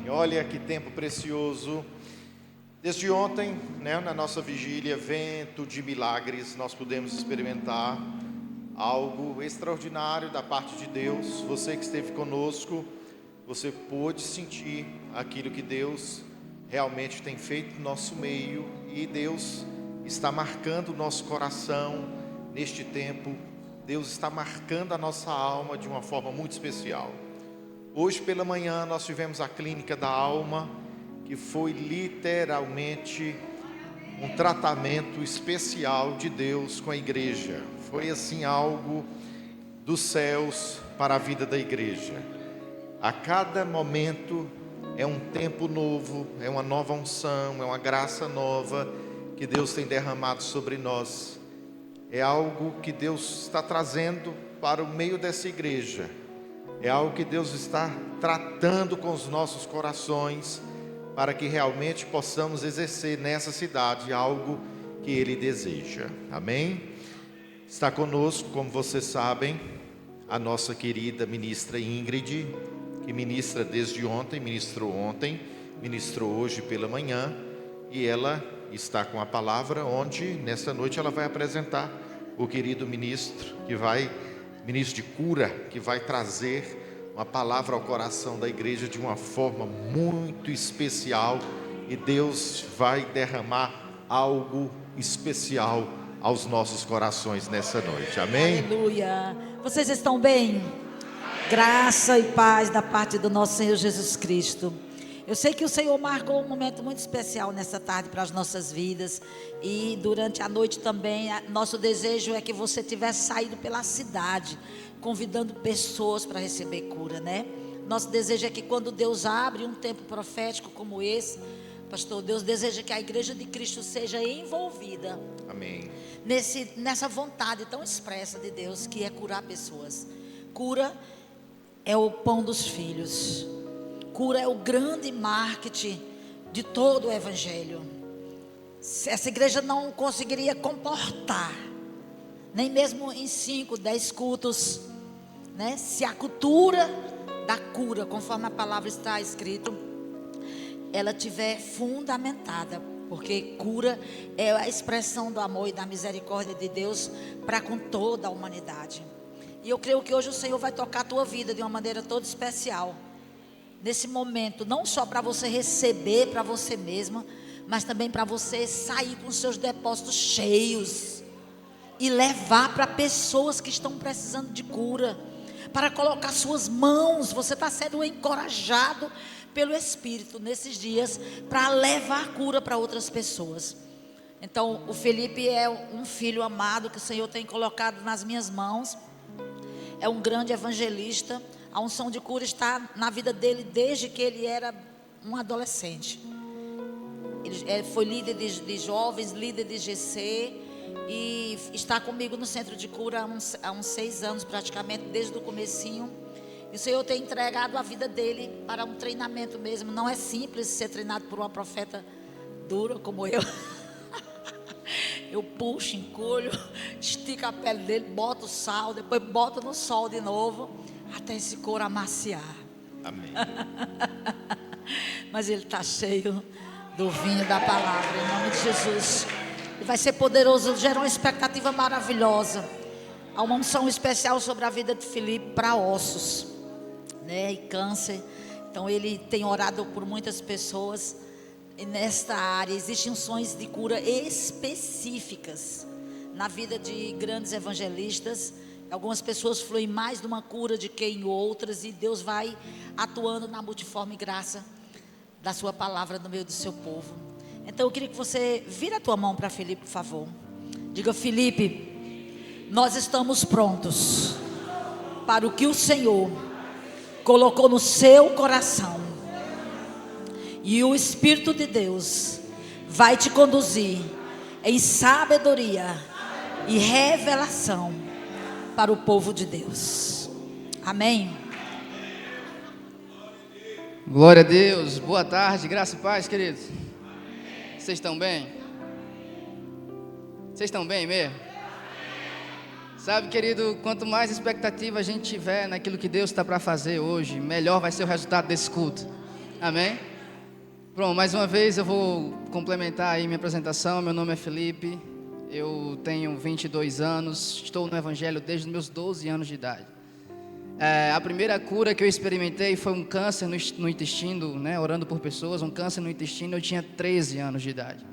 Olha que tempo precioso. Desde ontem, na nossa vigília, Vento de Milagres, nós pudemos experimentar algo extraordinário da parte de Deus. Você que esteve conosco, você pôde sentir aquilo que Deus realmente tem feito no nosso meio, e Deus está marcando o nosso coração neste tempo. Deus está marcando a nossa alma de uma forma muito especial. Hoje pela manhã nós tivemos a Clínica da Alma, que foi literalmente um tratamento especial de Deus com a igreja. Foi assim algo dos céus para a vida da igreja. A cada momento é um tempo novo, é uma nova unção, é uma graça nova que Deus tem derramado sobre nós. É algo que Deus está trazendo para o meio dessa igreja. É algo que Deus está tratando com os nossos corações, para que realmente possamos exercer nessa cidade algo que Ele deseja. Amém? Está conosco, como vocês sabem, a nossa querida ministra Ingrid, que ministra desde ontem, ministrou hoje pela manhã, e ela está com a palavra, onde nesta noite ela vai apresentar o querido ministro de cura, que vai trazer uma palavra ao coração da igreja de uma forma muito especial, e Deus vai derramar algo especial aos nossos corações nessa noite. Amém? Aleluia. Vocês estão bem? Graça e paz da parte do nosso Senhor Jesus Cristo. Eu sei que o Senhor marcou um momento muito especial nessa tarde para as nossas vidas, e durante a noite também, nosso desejo é que você tivesse saído pela cidade, convidando pessoas para receber cura, né? Nosso desejo é que quando Deus abre um tempo profético como esse, pastor, Deus deseja que a igreja de Cristo seja envolvida. Amém. Nessa vontade tão expressa de Deus, que é curar pessoas. Cura é o pão dos filhos. Cura é o grande marketing de todo o evangelho. Essa igreja não conseguiria comportar, nem mesmo em 5, 10 cultos, né? Se a cultura da cura, conforme a palavra está escrito, ela tiver fundamentada, porque cura é a expressão do amor e da misericórdia de Deus para com toda a humanidade. E eu creio que hoje o Senhor vai tocar a tua vida de uma maneira toda especial, nesse momento, não só para você receber para você mesma, mas também para você sair com seus depósitos cheios e levar para pessoas que estão precisando de cura, para colocar suas mãos. Você está sendo encorajado pelo Espírito nesses dias para levar cura para outras pessoas. Então o Felipe é um filho amado que o Senhor tem colocado nas minhas mãos. É um grande evangelista. A unção de cura está na vida dele desde que ele era um adolescente. Ele foi líder de jovens, líder de GC, e está comigo no centro de cura há uns 6 anos praticamente, desde o comecinho. E o Senhor tem entregado a vida dele para um treinamento mesmo. Não é simples ser treinado por uma profeta dura como eu. Eu puxo, encolho, estico a pele dele, boto o sal, depois boto no sol de novo, até esse couro amaciar. Amém. Mas ele está cheio do vinho da palavra, em nome de Jesus. Ele vai ser poderoso, gera uma expectativa maravilhosa. Há uma unção especial sobre a vida de Felipe para ossos, né, e câncer. Então ele tem orado por muitas pessoas. E nesta área existem unções de cura específicas na vida de grandes evangelistas. Algumas pessoas fluem mais numa cura do que em outras, e Deus vai atuando na multiforme graça da sua palavra no meio do seu povo. Então eu queria que você vira a tua mão para Felipe, por favor. Diga: Felipe, nós estamos prontos para o que o Senhor colocou no seu coração, e o Espírito de Deus vai te conduzir em sabedoria e revelação para o povo de Deus. Amém. Glória a Deus. Boa tarde, graça e paz, queridos. Vocês estão bem? Vocês estão bem mesmo? Sabe, querido, quanto mais expectativa a gente tiver naquilo que Deus está para fazer hoje, melhor vai ser o resultado desse culto. Amém? Pronto, mais uma vez eu vou complementar aí minha apresentação. Meu nome é Felipe, eu tenho 22 anos, estou no Evangelho desde os meus 12 anos de idade. A primeira cura que eu experimentei foi um câncer no intestino, né, orando por pessoas, um câncer no intestino, eu tinha 13 anos de idade.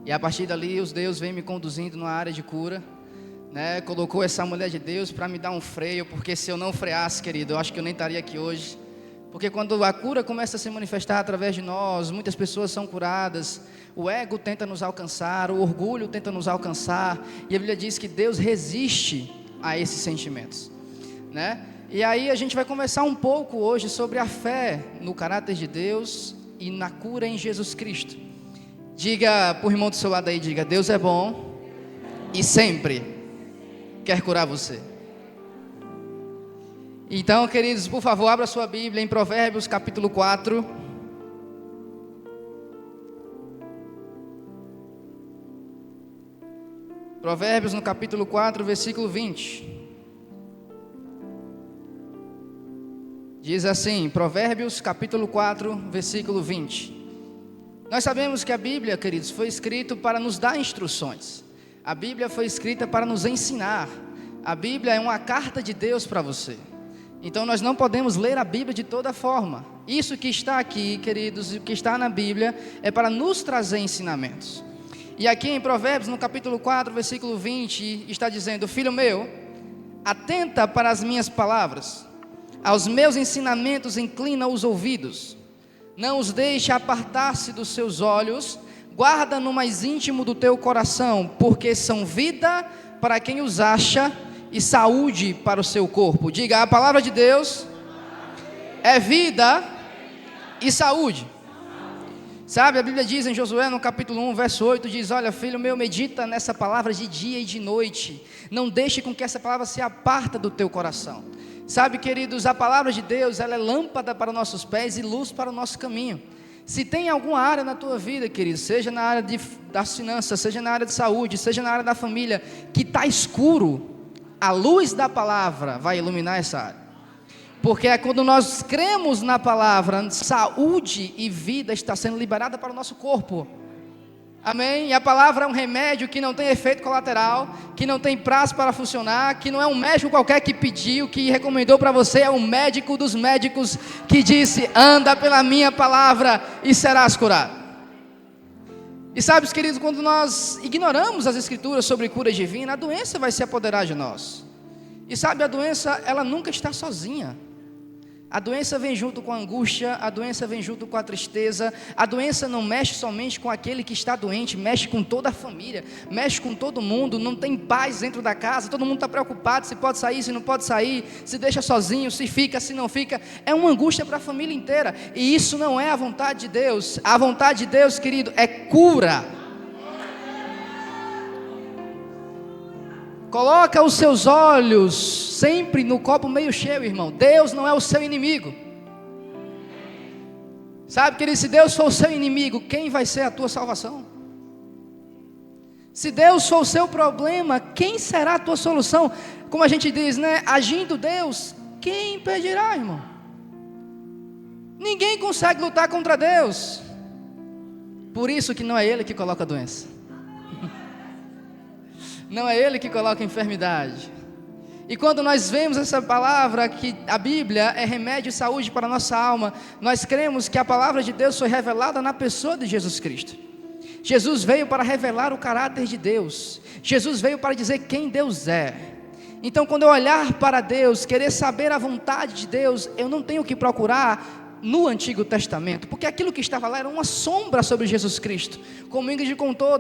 E a partir dali, Deus vem me conduzindo numa área de cura, né, colocou essa mulher de Deus para me dar um freio, porque se eu não freasse, querido, eu acho que eu nem estaria aqui hoje. Porque quando a cura começa a se manifestar através de nós, muitas pessoas são curadas, o ego tenta nos alcançar, o orgulho tenta nos alcançar, e a Bíblia diz que Deus resiste a esses sentimentos, né? E aí a gente vai conversar um pouco hoje sobre a fé no caráter de Deus e na cura em Jesus Cristo. Diga para o irmão do seu lado aí, diga: Deus é bom e sempre quer curar você. Então, queridos, por favor, abra sua Bíblia em Provérbios capítulo 4. Provérbios no capítulo 4, versículo 20. Diz assim, Provérbios capítulo 4, versículo 20. Nós sabemos que a Bíblia, queridos, foi escrita para nos dar instruções. A Bíblia foi escrita para nos ensinar. A Bíblia é uma carta de Deus para você. Então nós não podemos ler a Bíblia de toda forma. Isso que está aqui, queridos, o que está na Bíblia é para nos trazer ensinamentos. E aqui em Provérbios, no capítulo 4, versículo 20, está dizendo: Filho meu, atenta para as minhas palavras, aos meus ensinamentos inclina os ouvidos, não os deixe apartar-se dos seus olhos, guarda no mais íntimo do teu coração, porque são vida para quem os acha e saúde para o seu corpo. Diga: a palavra de Deus é vida e saúde. Sabe, a Bíblia diz em Josué no capítulo 1, verso 8, diz: olha, filho meu, medita nessa palavra de dia e de noite, não deixe com que essa palavra se aparta do teu coração. Sabe, queridos, a palavra de Deus, ela é lâmpada para os nossos pés e luz para o nosso caminho. Se tem alguma área na tua vida, querido, seja na área das finanças, seja na área de saúde, seja na área da família, que está escuro, a luz da palavra vai iluminar essa área. Porque é quando nós cremos na palavra, saúde e vida está sendo liberada para o nosso corpo. Amém? E a palavra é um remédio que não tem efeito colateral, que não tem prazo para funcionar, que não é um médico qualquer que pediu, que recomendou para você, é um médico dos médicos que disse: anda pela minha palavra e serás curado. E sabe, queridos, quando nós ignoramos as escrituras sobre cura divina, a doença vai se apoderar de nós. E sabe, a doença, ela nunca está sozinha. A doença vem junto com a angústia, a doença vem junto com a tristeza. A doença não mexe somente com aquele que está doente, mexe com toda a família, mexe com todo mundo. Não tem paz dentro da casa, todo mundo está preocupado se pode sair, se não pode sair, se deixa sozinho, se fica, se não fica. É uma angústia para a família inteira, e isso não é a vontade de Deus. A vontade de Deus, querido, é cura. Coloca os seus olhos sempre no copo meio cheio, irmão. Deus não é o seu inimigo. Sabe, querido, se Deus for o seu inimigo, quem vai ser a tua salvação? Se Deus for o seu problema, quem será a tua solução? Como a gente diz, né? Agindo Deus, quem impedirá, irmão? Ninguém consegue lutar contra Deus. Por isso que não é Ele que coloca a doença. Não é Ele que coloca a enfermidade. E quando nós vemos essa palavra, que a Bíblia é remédio e saúde para a nossa alma, nós cremos que a palavra de Deus foi revelada na pessoa de Jesus Cristo. Jesus veio para revelar o caráter de Deus. Jesus veio para dizer quem Deus é. Então, quando eu olhar para Deus, querer saber a vontade de Deus, eu não tenho que procurar no Antigo Testamento, porque aquilo que estava lá era uma sombra sobre Jesus Cristo. Como Ingrid contou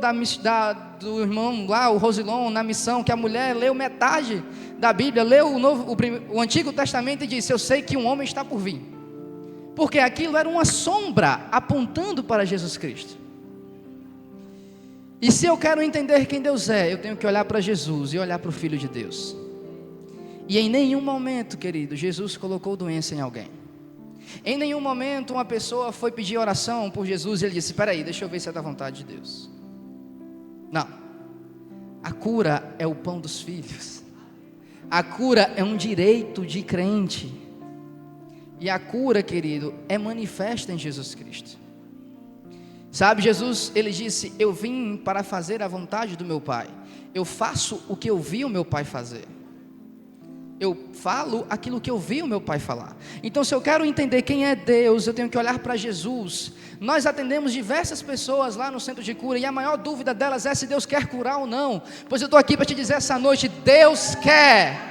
do irmão lá, o Rosilon, na missão, que a mulher leu metade da Bíblia, leu o Antigo Testamento e disse: eu sei que um homem está por vir, porque aquilo era uma sombra apontando para Jesus Cristo. E se eu quero entender quem Deus é, eu tenho que olhar para Jesus e olhar para o Filho de Deus. E em nenhum momento, querido, Jesus colocou doença em alguém. Em nenhum momento uma pessoa foi pedir oração por Jesus e ele disse: espera aí, deixa eu ver se é da vontade de Deus. Não. A cura é o pão dos filhos. A cura é um direito de crente. E a cura, querido, é manifesta em Jesus Cristo. Sabe, Jesus, ele disse: eu vim para fazer a vontade do meu Pai. Eu faço o que eu vi o meu Pai fazer. Eu falo aquilo que eu vi o meu Pai falar. Então, se eu quero entender quem é Deus, eu tenho que olhar para Jesus. Nós atendemos diversas pessoas lá no centro de cura, e a maior dúvida delas é se Deus quer curar ou não. Pois eu estou aqui para te dizer essa noite: Deus quer.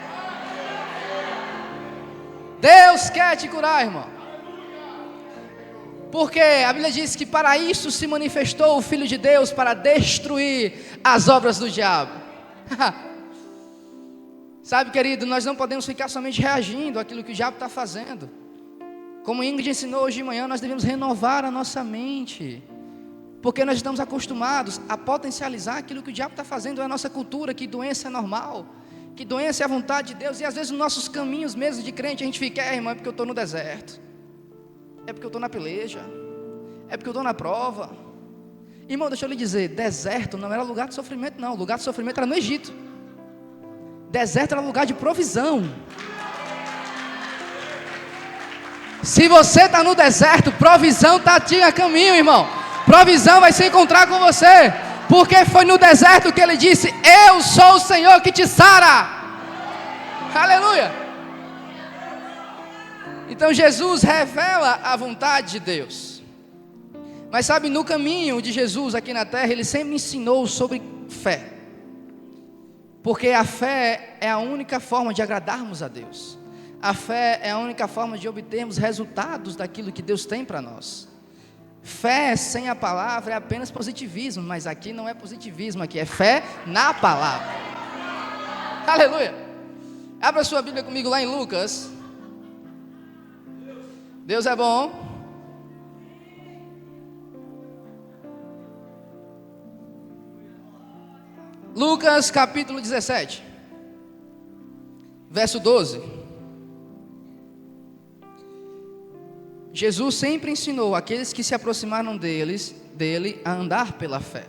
Deus quer te curar, irmão. Porque a Bíblia diz que para isso se manifestou o Filho de Deus, para destruir as obras do diabo. Sabe, querido, nós não podemos ficar somente reagindo àquilo que o diabo está fazendo. Como Ingrid ensinou hoje de manhã, nós devemos renovar a nossa mente. Porque nós estamos acostumados a potencializar aquilo que o diabo está fazendo. É a nossa cultura, que doença é normal, que doença é a vontade de Deus. E às vezes nos nossos caminhos mesmo de crente, a gente fica: irmão, é porque eu estou no deserto, é porque eu estou na peleja, é porque eu estou na prova. Irmão, deixa eu lhe dizer, deserto não era lugar de sofrimento, não. O lugar de sofrimento era no Egito. Deserto era lugar de provisão. Se você está no deserto, provisão está a caminho, irmão. Provisão vai se encontrar com você. Porque foi no deserto que ele disse: eu sou o Senhor que te sara. Aleluia. Então Jesus revela a vontade de Deus. Mas sabe, no caminho de Jesus aqui na terra, ele sempre ensinou sobre fé. Porque a fé é a única forma de agradarmos a Deus. A fé é a única forma de obtermos resultados daquilo que Deus tem para nós. Fé sem a palavra é apenas positivismo, mas aqui não é positivismo, aqui é fé na palavra. Aleluia. Abra sua Bíblia comigo lá em Lucas. Deus é bom. Lucas capítulo 17, verso 12. Jesus sempre ensinou aqueles que se aproximaram dele a andar pela fé,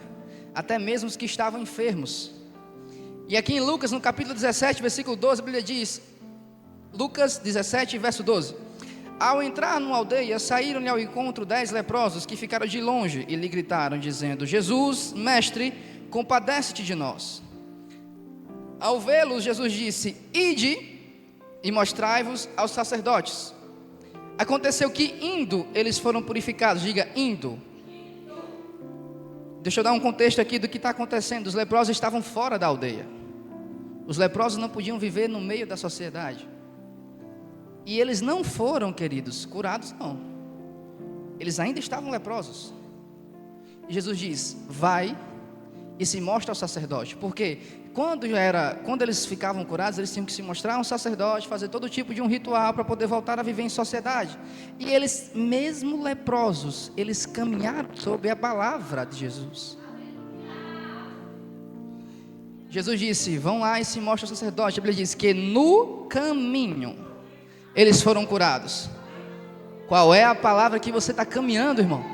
até mesmo os que estavam enfermos. E aqui em Lucas, no capítulo 17, versículo 12, a Bíblia diz, Lucas 17, verso 12: ao entrar numa aldeia, saíram-lhe ao encontro 10 leprosos que ficaram de longe e lhe gritaram, dizendo: Jesus, mestre, compadece-te de nós. Ao vê-los, Jesus disse: ide e mostrai-vos aos sacerdotes. Aconteceu que, indo, eles foram purificados. Diga, indo. Deixa eu dar um contexto aqui do que está acontecendo. Os leprosos estavam fora da aldeia. Os leprosos não podiam viver no meio da sociedade. E eles não foram, queridos, curados, não. Eles ainda estavam leprosos. E Jesus diz: vai e se mostra ao sacerdote. Porque quando eles ficavam curados, eles tinham que se mostrar a um sacerdote, fazer todo tipo de um ritual para poder voltar a viver em sociedade. E eles, mesmo leprosos, eles caminharam sobre a palavra de Jesus. Jesus disse: vão lá e se mostra ao sacerdote. A Bíblia diz que no caminho eles foram curados. Qual é a palavra que você está caminhando, irmão?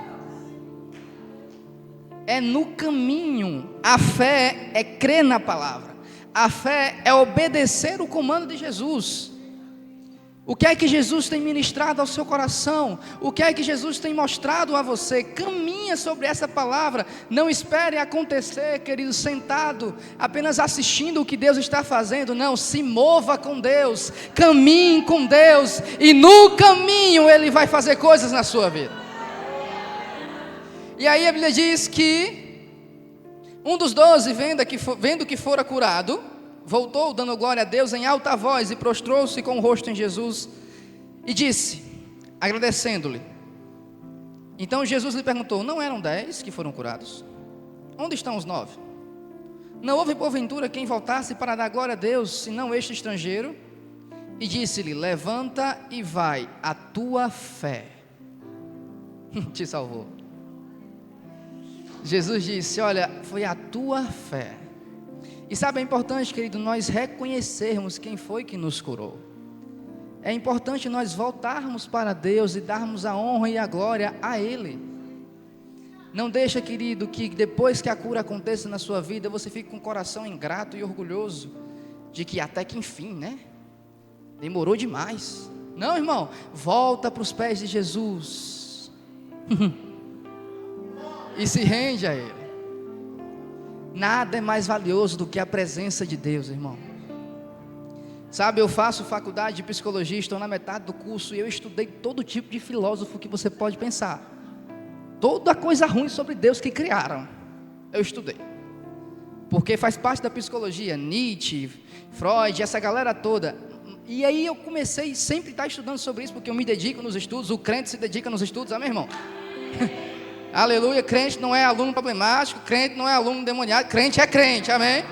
É no caminho. A fé é crer na palavra. A fé é obedecer o comando de Jesus. O que é que Jesus tem ministrado ao seu coração? O que é que Jesus tem mostrado a você? Caminha sobre essa palavra. Não espere acontecer, querido, sentado, apenas assistindo o que Deus está fazendo. Não, se mova com Deus, caminhe com Deus, e no caminho Ele vai fazer coisas na sua vida. E aí a Bíblia diz que um dos 12, vendo que fora curado, voltou dando glória a Deus em alta voz e prostrou-se com o rosto em Jesus e disse, agradecendo-lhe. Então Jesus lhe perguntou: não eram 10 que foram curados? Onde estão os 9? Não houve porventura quem voltasse para dar glória a Deus, senão este estrangeiro? E disse-lhe: levanta e vai, a tua fé te salvou. Jesus disse: olha, foi a tua fé. E sabe, é importante, querido, nós reconhecermos quem foi que nos curou. É importante nós voltarmos para Deus e darmos a honra e a glória a Ele. Não deixa, querido, que depois que a cura aconteça na sua vida, você fique com o coração ingrato e orgulhoso, de que até que enfim, né? Demorou demais. Não, irmão, volta para os pés de Jesus e se rende a Ele. Nada é mais valioso do que a presença de Deus, irmão. Sabe, eu faço faculdade de psicologia, estou na metade do curso e eu estudei todo tipo de filósofo que você pode pensar. Toda coisa ruim sobre Deus que criaram, eu estudei. Porque faz parte da psicologia, Nietzsche, Freud, essa galera toda. E aí eu comecei sempre a estar estudando sobre isso, porque eu me dedico nos estudos, o crente se dedica nos estudos, amém, irmão? Aleluia, crente não é aluno problemático, crente não é aluno demoniado, crente é crente, amém?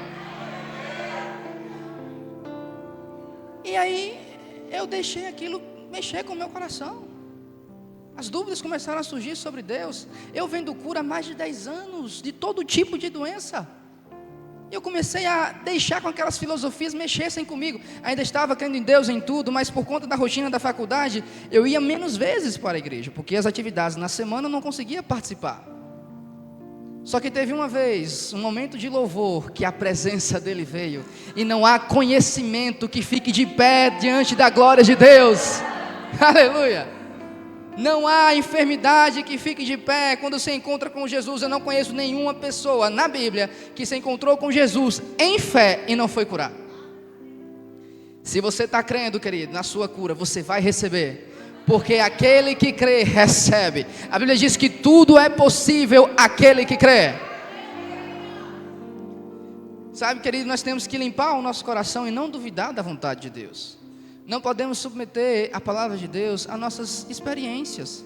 E aí eu deixei aquilo mexer com o meu coração. As dúvidas começaram a surgir sobre Deus. Eu vendo cura há mais de 10 anos, de todo tipo de doença. Eu comecei a deixar com aquelas filosofias mexessem comigo. Ainda estava crendo em Deus em tudo, mas por conta da rotina da faculdade, eu ia menos vezes para a igreja, porque as atividades na semana eu não conseguia participar. Só que teve uma vez, um momento de louvor, que a presença dele veio, e não há conhecimento que fique de pé diante da glória de Deus. Aleluia! Não há enfermidade que fique de pé quando se encontra com Jesus. Eu não conheço nenhuma pessoa na Bíblia que se encontrou com Jesus em fé e não foi curado. Se você está crendo, querido, na sua cura, você vai receber. Porque aquele que crê, recebe. A Bíblia diz que tudo é possível àquele que crê. Sabe, querido, nós temos que limpar o nosso coração e não duvidar da vontade de Deus. Não podemos submeter a palavra de Deus a nossas experiências.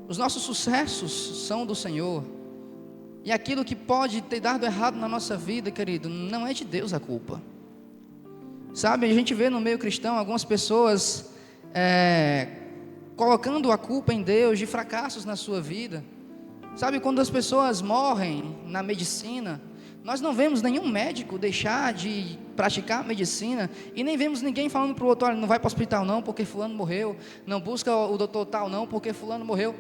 Os nossos sucessos são do Senhor. E aquilo que pode ter dado errado na nossa vida, querido, não é de Deus a culpa. Sabe, a gente vê no meio cristão algumas pessoas colocando a culpa em Deus de fracassos na sua vida. Sabe, quando as pessoas morrem na medicina, nós não vemos nenhum médico deixar de praticar a medicina, e nem vemos ninguém falando para o outro: olha, não vai para o hospital não, porque fulano morreu, não busca o doutor tal não, porque fulano morreu.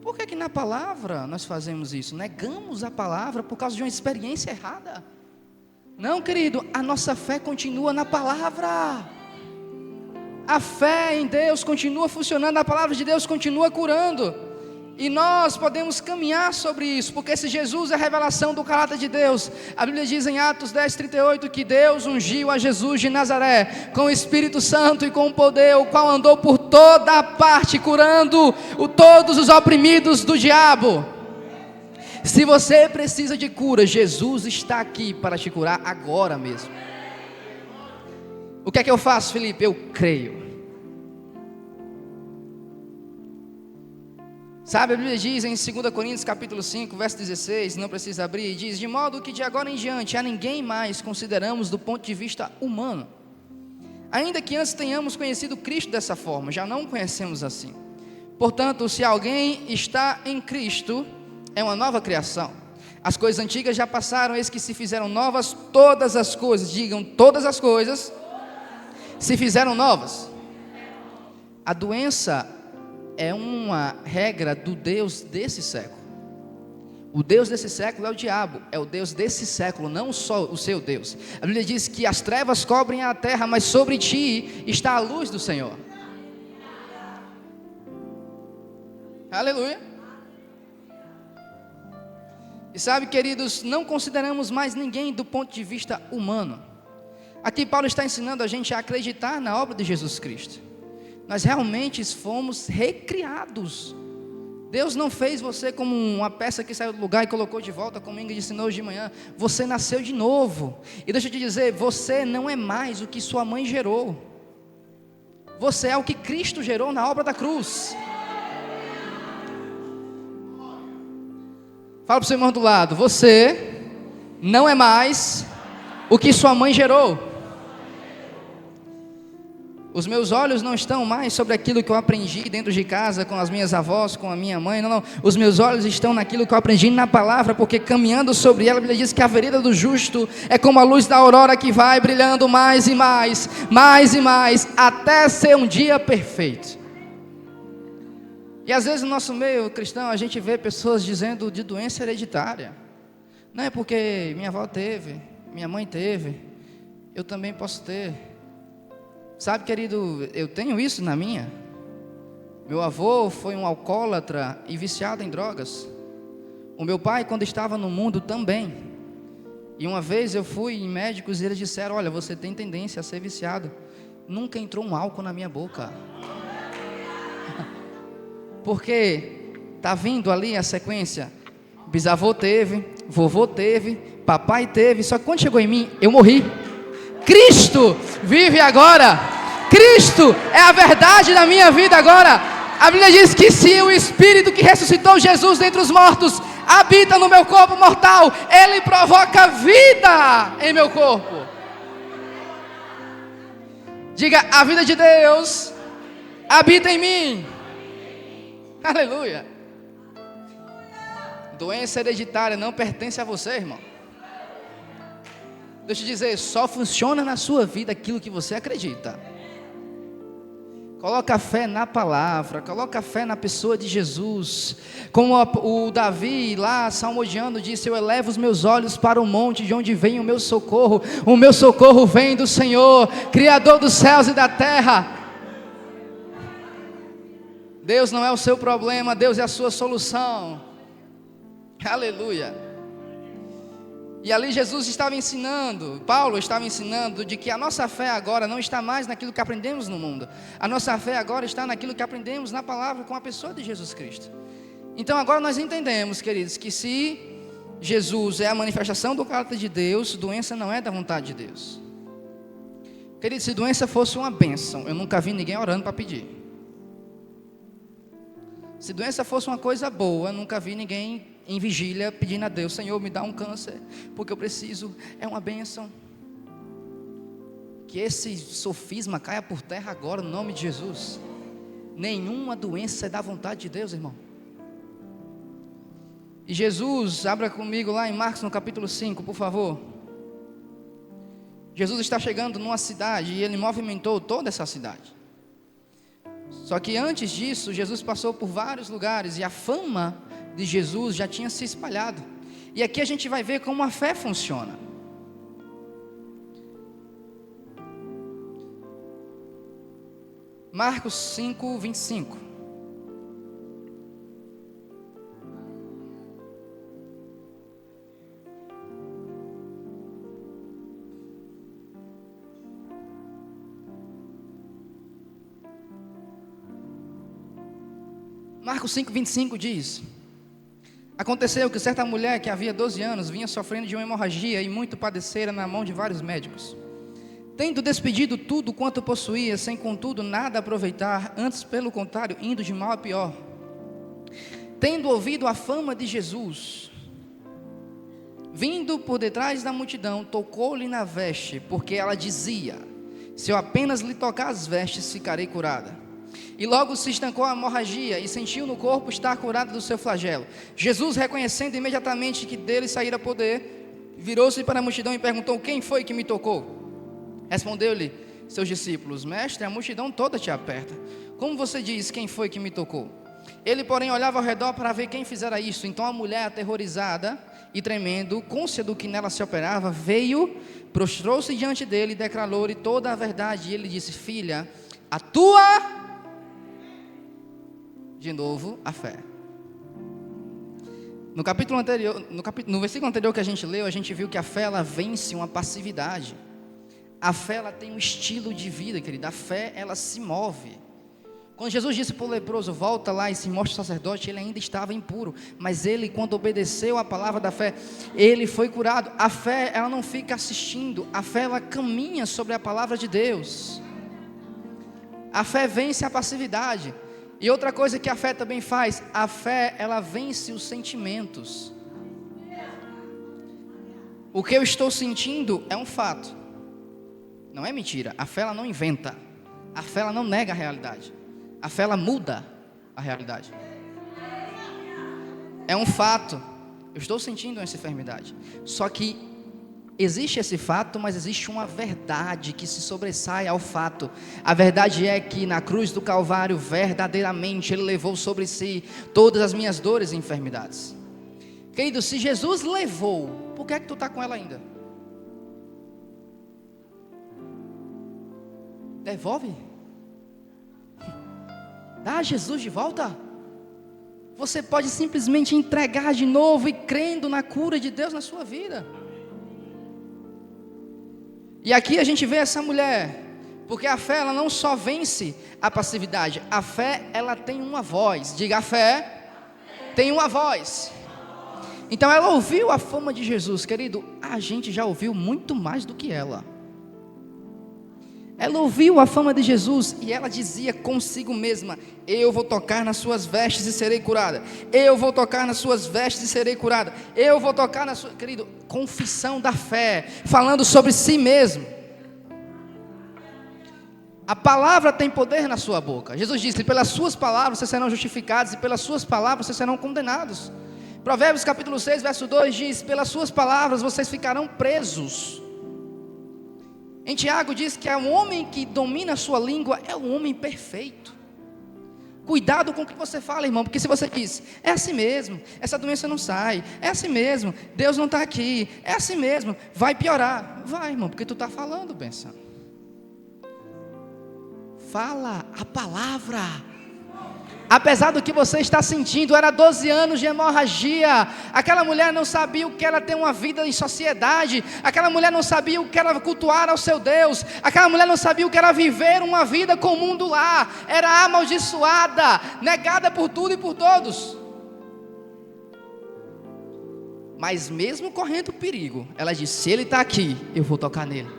Por que na palavra nós fazemos isso? Negamos a palavra por causa de uma experiência errada? Não, querido, a nossa fé continua na palavra. A fé em Deus continua funcionando, a palavra de Deus continua curando. E nós podemos caminhar sobre isso, porque se Jesus é a revelação do caráter de Deus, a Bíblia diz em Atos 10:38 que Deus ungiu a Jesus de Nazaré com o Espírito Santo e com o poder, o qual andou por toda a parte curando todos os oprimidos do diabo. Se você precisa de cura, Jesus está aqui para te curar agora mesmo. O que é que eu faço, Felipe? Eu creio. Sabe, a Bíblia diz em 2 Coríntios capítulo 5, verso 16, não precisa abrir, diz: de modo que de agora em diante a ninguém mais consideramos do ponto de vista humano. Ainda que antes tenhamos conhecido Cristo dessa forma, já não o conhecemos assim. Portanto, se alguém está em Cristo, é uma nova criação. As coisas antigas já passaram, eis que se fizeram novas todas as coisas. Digam, todas as coisas se fizeram novas. A doença é uma regra do Deus desse século. O Deus desse século é o diabo, é o Deus desse século, não só o seu Deus. A Bíblia diz que as trevas cobrem a terra, mas sobre ti está a luz do Senhor. Aleluia. E sabe, queridos, não consideramos mais ninguém do ponto de vista humano. Aqui Paulo está ensinando a gente a acreditar na obra de Jesus Cristo. Nós realmente fomos recriados. Deus não fez você como uma peça que saiu do lugar e colocou de volta, como Ingrid ensinou hoje de manhã. Você nasceu de novo. E deixa eu te dizer, você não é mais o que sua mãe gerou. Você é o que Cristo gerou na obra da cruz. Fala para o seu irmão do lado: você não é mais o que sua mãe gerou. Os meus olhos não estão mais sobre aquilo que eu aprendi dentro de casa, com as minhas avós, com a minha mãe, não. Os meus olhos estão naquilo que eu aprendi na palavra, porque caminhando sobre ela, a Bíblia diz que a vereda do justo é como a luz da aurora que vai brilhando mais e mais, mais e mais, até ser um dia perfeito. E às vezes no nosso meio cristão, a gente vê pessoas dizendo de doença hereditária. Não é porque minha avó teve, minha mãe teve, eu também posso ter. Sabe, querido, eu tenho isso na minha. Meu avô foi um alcoólatra e viciado em drogas. O meu pai, quando estava no mundo, também. E uma vez eu fui em médicos e eles disseram: olha, você tem tendência a ser viciado. Nunca entrou um álcool na minha boca. Porque está vindo ali a sequência. Bisavô teve, vovô teve, papai teve. Só que quando chegou em mim, eu morri. Cristo vive agora. Cristo é a verdade da minha vida agora. A Bíblia diz que se o Espírito que ressuscitou Jesus dentre os mortos habita no meu corpo mortal, Ele provoca vida em meu corpo. Diga: a vida de Deus habita em mim. Aleluia. Doença hereditária não pertence a você, irmão. Deixa eu te dizer, só funciona na sua vida aquilo que você acredita. Coloca fé na palavra, coloca fé na pessoa de Jesus. Como o Davi lá, salmodiando, disse: eu elevo os meus olhos para o monte de onde vem o meu socorro vem do Senhor, Criador dos céus e da terra. Deus não é o seu problema, Deus é a sua solução. Aleluia. E ali Jesus estava ensinando, Paulo estava ensinando, de que a nossa fé agora não está mais naquilo que aprendemos no mundo. A nossa fé agora está naquilo que aprendemos na palavra com a pessoa de Jesus Cristo. Então agora nós entendemos, queridos, que se Jesus é a manifestação do caráter de Deus, doença não é da vontade de Deus. Queridos, se doença fosse uma bênção, eu nunca vi ninguém orando para pedir. Se doença fosse uma coisa boa, eu nunca vi ninguém em vigília pedindo a Deus: Senhor, me dá um câncer, porque eu preciso, é uma bênção. Que esse sofisma caia por terra agora, no nome de Jesus. Nenhuma doença é da vontade de Deus, irmão. E Jesus, abra comigo lá em Marcos no capítulo 5, por favor. Jesus está chegando numa cidade e Ele movimentou toda essa cidade. Só que antes disso, Jesus passou por vários lugares e a fama de Jesus já tinha se espalhado. E aqui a gente vai ver como a fé funciona. Marcos 5, 25. Marcos 5, 25 diz: aconteceu que certa mulher que havia 12 anos vinha sofrendo de uma hemorragia e muito padecera na mão de vários médicos. Tendo despedido tudo quanto possuía, sem contudo nada aproveitar, antes pelo contrário, indo de mal a pior. Tendo ouvido a fama de Jesus, vindo por detrás da multidão, tocou-lhe na veste, porque ela dizia: se eu apenas lhe tocar as vestes, ficarei curada. E logo se estancou a hemorragia e sentiu no corpo estar curado do seu flagelo. Jesus, reconhecendo imediatamente que dele saíra poder, virou-se para a multidão e perguntou: quem foi que me tocou? Respondeu-lhe seus discípulos: mestre, a multidão toda te aperta. Como você diz, quem foi que me tocou? Ele, porém, olhava ao redor para ver quem fizera isso. Então a mulher, aterrorizada e tremendo, cônscia do que nela se operava, veio, prostrou-se diante dele e declarou-lhe toda a verdade. E ele disse: filha, a tua... De novo, a fé. No capítulo anterior, no versículo anterior que a gente leu, a gente viu que a fé, ela vence uma passividade. A fé, ela tem um estilo de vida, querida. A fé, ela se move. Quando Jesus disse para o leproso: volta lá e se mostra sacerdote, ele ainda estava impuro. Mas ele, quando obedeceu a palavra da fé, ele foi curado. A fé, ela não fica assistindo. A fé, ela caminha sobre a palavra de Deus. A fé vence a passividade. E outra coisa que a fé também faz, a fé, ela vence os sentimentos. O que eu estou sentindo é um fato, não é mentira. A fé, ela não inventa. A fé, ela não nega a realidade. A fé, ela muda a realidade. É um fato. Eu estou sentindo essa enfermidade. Só que existe esse fato, mas existe uma verdade que se sobressai ao fato. A verdade é que na cruz do Calvário, verdadeiramente, Ele levou sobre si todas as minhas dores e enfermidades. Querido, se Jesus levou, por que é que tu está com ela ainda? Devolve. Dá Jesus de volta. Você pode simplesmente entregar de novo e crendo na cura de Deus na sua vida. E aqui a gente vê essa mulher, porque a fé ela não só vence a passividade, a fé ela tem uma voz. Diga, a fé tem uma voz. Então ela ouviu a fama de Jesus, querido, a gente já ouviu muito mais do que ela. Ela ouviu a fama de Jesus e ela dizia consigo mesma: eu vou tocar nas suas vestes e serei curada. Eu vou tocar nas suas vestes e serei curada. Eu vou tocar na sua... Querido, confissão da fé, falando sobre si mesmo. A palavra tem poder na sua boca. Jesus disse: pelas suas palavras vocês serão justificados e pelas suas palavras vocês serão condenados. Provérbios capítulo 6, verso 2 diz: pelas suas palavras vocês ficarão presos. Em Tiago diz que o homem que domina a sua língua é um homem perfeito. Cuidado com o que você fala, irmão, porque se você diz, é assim mesmo, essa doença não sai, é assim mesmo, Deus não está aqui, é assim mesmo, vai piorar. Vai, irmão, porque tu está falando, benção. Fala a palavra. Apesar do que você está sentindo, era 12 anos de hemorragia. Aquela mulher não sabia o que era ter uma vida em sociedade. Aquela mulher não sabia o que era cultuar ao seu Deus. Aquela mulher não sabia o que era viver uma vida comum do lar. Era amaldiçoada, negada por tudo e por todos. Mas mesmo correndo perigo, ela disse: se ele está aqui, eu vou tocar nele.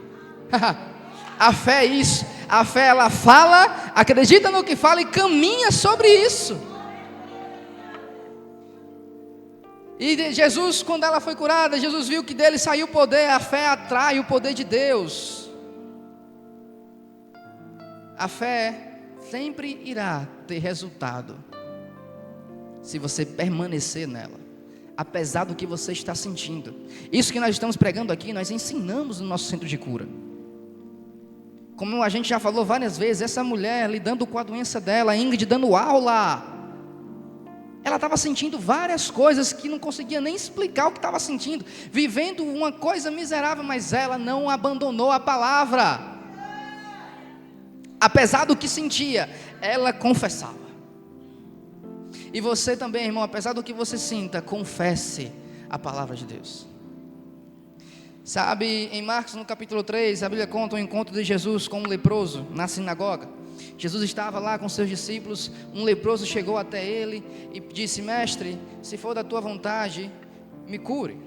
A fé é isso. A fé ela fala, acredita no que fala e caminha sobre isso. E Jesus, quando ela foi curada, Jesus viu que dele saiu o poder. A fé atrai o poder de Deus. A fé sempre irá ter resultado se você permanecer nela, apesar do que você está sentindo. Isso que nós estamos pregando aqui, nós ensinamos no nosso centro de cura. Como a gente já falou várias vezes, essa mulher lidando com a doença dela, Ingrid dando aula, ela estava sentindo várias coisas que não conseguia nem explicar o que estava sentindo, vivendo uma coisa miserável, mas ela não abandonou a palavra. Apesar do que sentia, ela confessava. E você também, irmão, apesar do que você sinta, confesse a palavra de Deus. Sabe, em Marcos no capítulo 3, a Bíblia conta o encontro de Jesus com um leproso na sinagoga. Jesus estava lá com seus discípulos, um leproso chegou até ele e disse: mestre, se for da tua vontade, me cure.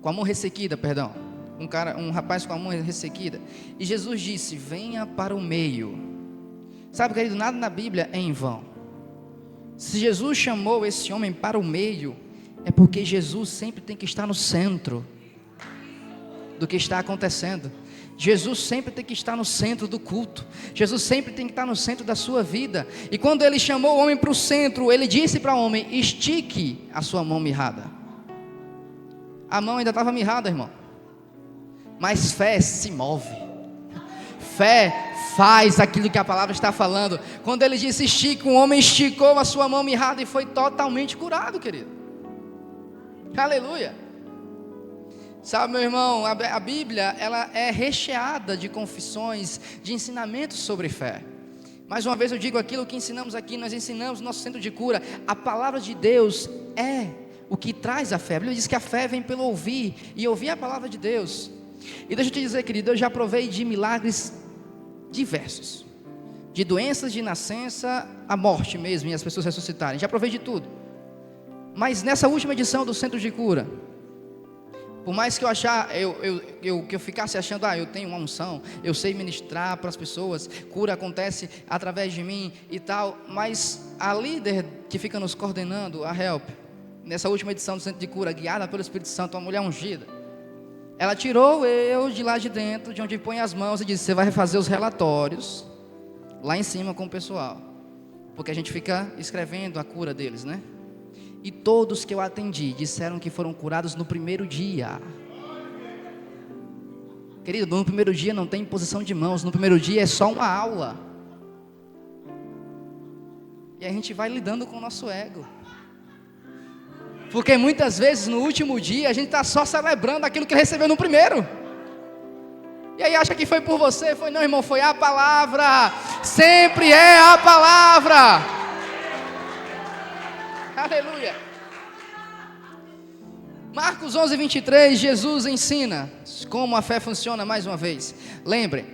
Com a mão ressequida, perdão, um rapaz com a mão ressequida. E Jesus disse: venha para o meio. Sabe, querido, nada na Bíblia é em vão. Se Jesus chamou esse homem para o meio, é porque Jesus sempre tem que estar no centro do que está acontecendo. Jesus sempre tem que estar no centro do culto. Jesus sempre tem que estar no centro da sua vida. E quando ele chamou o homem para o centro, ele disse para o homem: estique a sua mão mirrada. A mão ainda estava mirrada, irmão. Mas fé se move. Fé faz aquilo que a palavra está falando. Quando ele disse estique, o homem esticou a sua mão mirrada e foi totalmente curado, querido. Aleluia. Sabe, meu irmão, a Bíblia ela é recheada de confissões, de ensinamentos sobre fé. Mais uma vez eu digo aquilo que ensinamos aqui, nós ensinamos no nosso centro de cura. A palavra de Deus é o que traz a fé. A Bíblia diz que a fé vem pelo ouvir, e ouvir a palavra de Deus. E deixa eu te dizer, querido, eu já provei de milagres diversos, de doenças de nascença à morte mesmo, e as pessoas ressuscitarem. Já provei de tudo. Mas nessa última edição do Centro de Cura, por mais que eu ficasse achando, eu tenho uma unção, eu sei ministrar para as pessoas, cura acontece através de mim e tal, mas a líder que fica nos coordenando, a Help, nessa última edição do Centro de Cura, guiada pelo Espírito Santo, uma mulher ungida, ela tirou eu de lá de dentro, de onde põe as mãos, e disse: você vai refazer os relatórios lá em cima com o pessoal, porque a gente fica escrevendo a cura deles, né? E todos que eu atendi disseram que foram curados no primeiro dia. Querido, no primeiro dia não tem imposição de mãos, no primeiro dia é só uma aula. E a gente vai lidando com o nosso ego. Porque muitas vezes no último dia a gente está só celebrando aquilo que recebeu no primeiro. E aí acha que foi por você? Foi não, irmão, foi a palavra. Sempre é a palavra. Aleluia. Marcos 11, 23, Jesus ensina como a fé funciona mais uma vez. Lembrem,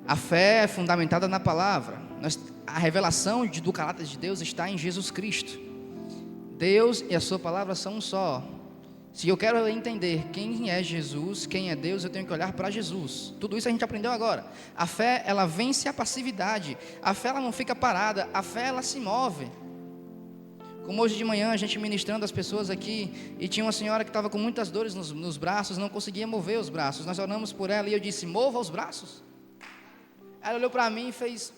a fé é fundamentada na palavra. A revelação do caráter de Deus está em Jesus Cristo. Deus e a sua palavra são um só. Se eu quero entender quem é Jesus, quem é Deus, eu tenho que olhar para Jesus. Tudo isso a gente aprendeu agora. A fé, ela vence a passividade. A fé, ela não fica parada. A fé, ela se move. Como hoje de manhã, a gente ministrando as pessoas aqui, e tinha uma senhora que estava com muitas dores nos braços, não conseguia mover os braços. Nós oramos por ela e eu disse, mova os braços. Ela olhou para mim e fez,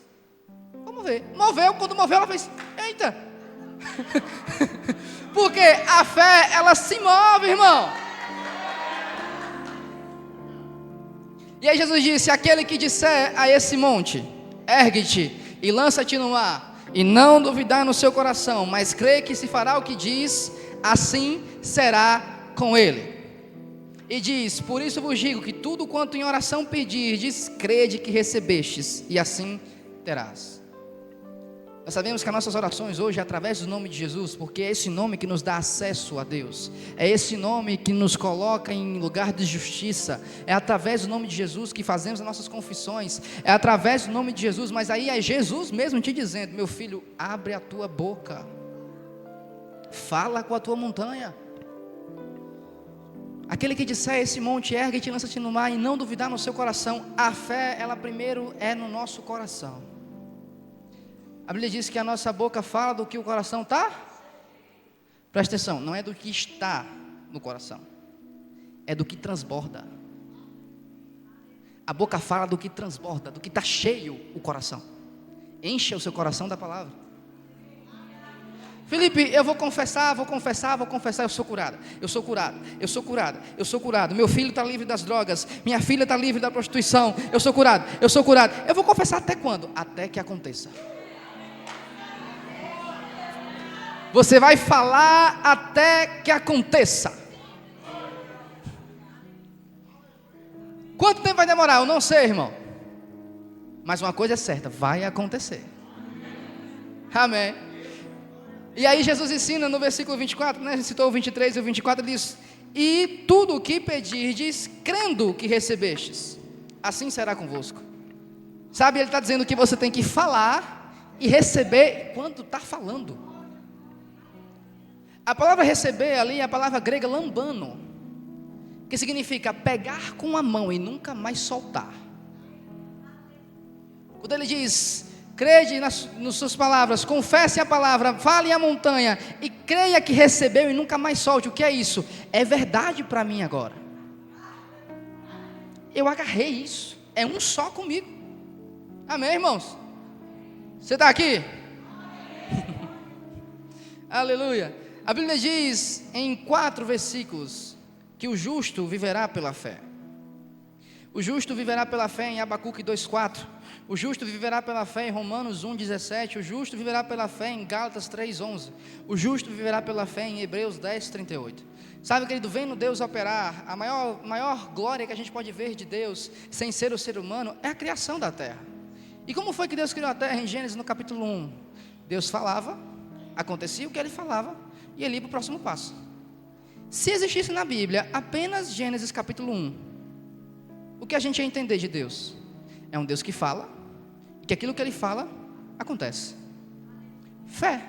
vamos ver. Moveu, quando moveu ela fez, eita. Porque a fé, ela se move, irmão. E aí Jesus disse, aquele que disser a esse monte, ergue-te e lança-te no mar, e não duvidar no seu coração, mas crê que se fará o que diz, assim será com ele. E diz, por isso vos digo que tudo quanto em oração pedirdes, crede que recebestes, e assim terás. Nós sabemos que as nossas orações hoje é através do nome de Jesus, porque é esse nome que nos dá acesso a Deus, é esse nome que nos coloca em lugar de justiça, é através do nome de Jesus que fazemos as nossas confissões, é através do nome de Jesus, mas aí é Jesus mesmo te dizendo, meu filho, abre a tua boca, fala com a tua montanha. Aquele que disser esse monte, ergue-te e lança-te no mar, e não duvidar no seu coração, a fé, ela primeiro é no nosso coração. A Bíblia diz que a nossa boca fala do que o coração está. Presta atenção, não é do que está no coração, é do que transborda. A boca fala do que transborda, do que está cheio o coração. Encha o seu coração da palavra. Felipe, eu vou confessar, eu sou curada, eu sou curada, eu sou curada, eu sou curado. Meu filho está livre das drogas, minha filha está livre da prostituição, eu sou curado, eu sou curado. Eu vou confessar até quando? Até que aconteça. Você vai falar até que aconteça. Quanto tempo vai demorar? Eu não sei, irmão. Mas uma coisa é certa, vai acontecer. Amém. E aí Jesus ensina no versículo 24, né? Citou o 23 e o 24, ele diz, e tudo o que pedirdes, crendo que recebestes, assim será convosco. Sabe, ele está dizendo que você tem que falar e receber quando está falando. A palavra receber ali é a palavra grega lambano, que significa pegar com a mão e nunca mais soltar. Quando ele diz, crede nas suas palavras, confesse a palavra, fale a montanha e creia que recebeu e nunca mais solte. O que é isso? É verdade para mim agora. Eu agarrei isso, é um só comigo. Amém, irmãos? Você está aqui? Aleluia. A Bíblia diz em 4 versículos que o justo viverá pela fé. O justo viverá pela fé em Abacuque 2,4. O justo viverá pela fé em Romanos 1,17. O justo viverá pela fé em Gálatas 3,11. O justo viverá pela fé em Hebreus 10,38. Sabe, querido, vendo Deus operar, a maior glória que a gente pode ver de Deus, sem ser o ser humano, é a criação da terra. E como foi que Deus criou a terra em Gênesis no capítulo 1? Deus falava, acontecia o que ele falava, e ele ia para o próximo passo. Se existisse na Bíblia apenas Gênesis capítulo 1, o que a gente ia entender de Deus? É um Deus que fala, e que aquilo que ele fala, acontece. Fé.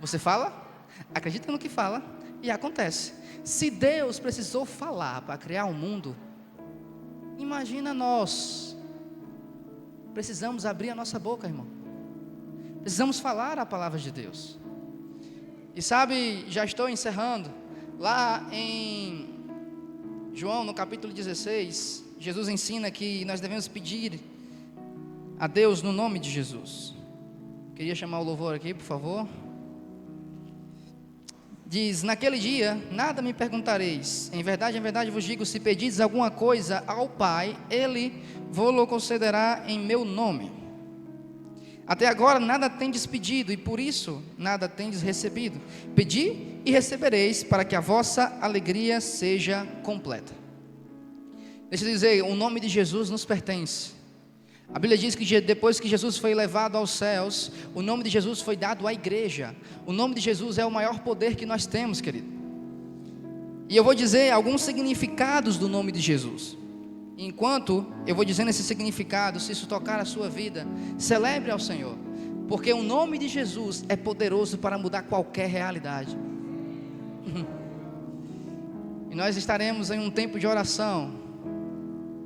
Você fala, acredita no que fala, e acontece. Se Deus precisou falar para criar o mundo, imagina nós. Precisamos abrir a nossa boca, irmão. Precisamos falar a palavra de Deus. E sabe, já estou encerrando, lá em João, no capítulo 16, Jesus ensina que nós devemos pedir a Deus no nome de Jesus. Queria chamar o louvor aqui, por favor. Diz, naquele dia, nada me perguntareis, em verdade vos digo, se pedis alguma coisa ao Pai, Ele vos concederá em meu nome. Até agora nada tendes pedido, e por isso nada tendes recebido. Pedi e recebereis, para que a vossa alegria seja completa. Deixa eu dizer, o nome de Jesus nos pertence. A Bíblia diz que depois que Jesus foi levado aos céus, o nome de Jesus foi dado à igreja. O nome de Jesus é o maior poder que nós temos, querido. E eu vou dizer alguns significados do nome de Jesus. Enquanto eu vou dizendo esses significados, se isso tocar a sua vida, celebre ao Senhor. Porque o nome de Jesus é poderoso para mudar qualquer realidade. E nós estaremos em um tempo de oração,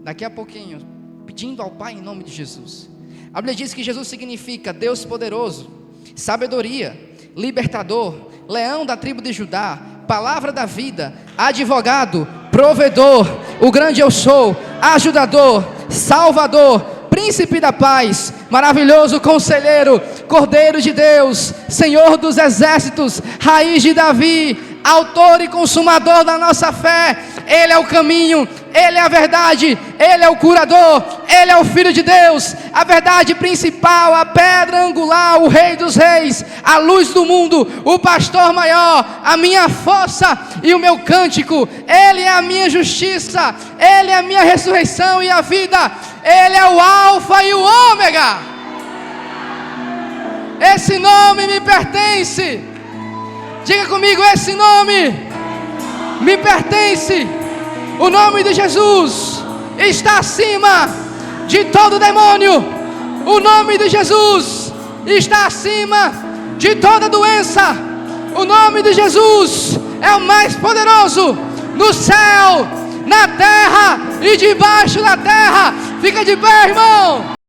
daqui a pouquinho, pedindo ao Pai em nome de Jesus. A Bíblia diz que Jesus significa Deus poderoso, sabedoria, libertador, leão da tribo de Judá, palavra da vida, advogado, provedor, o grande eu sou, ajudador, salvador, príncipe da paz, maravilhoso conselheiro, cordeiro de Deus, Senhor dos exércitos, raiz de Davi, autor e consumador da nossa fé. Ele é o caminho, Ele é a verdade, Ele é o curador, Ele é o Filho de Deus, a verdade principal, a pedra angular, o Rei dos reis, a luz do mundo, o pastor maior, a minha força e o meu cântico. Ele é a minha justiça, Ele é a minha ressurreição e a vida, Ele é o alfa e o ômega. Esse nome me pertence. Diga comigo, esse nome me pertence. O nome de Jesus está acima de todo demônio. O nome de Jesus está acima de toda doença. O nome de Jesus é o mais poderoso no céu, na terra e debaixo da terra. Fica de pé, irmão.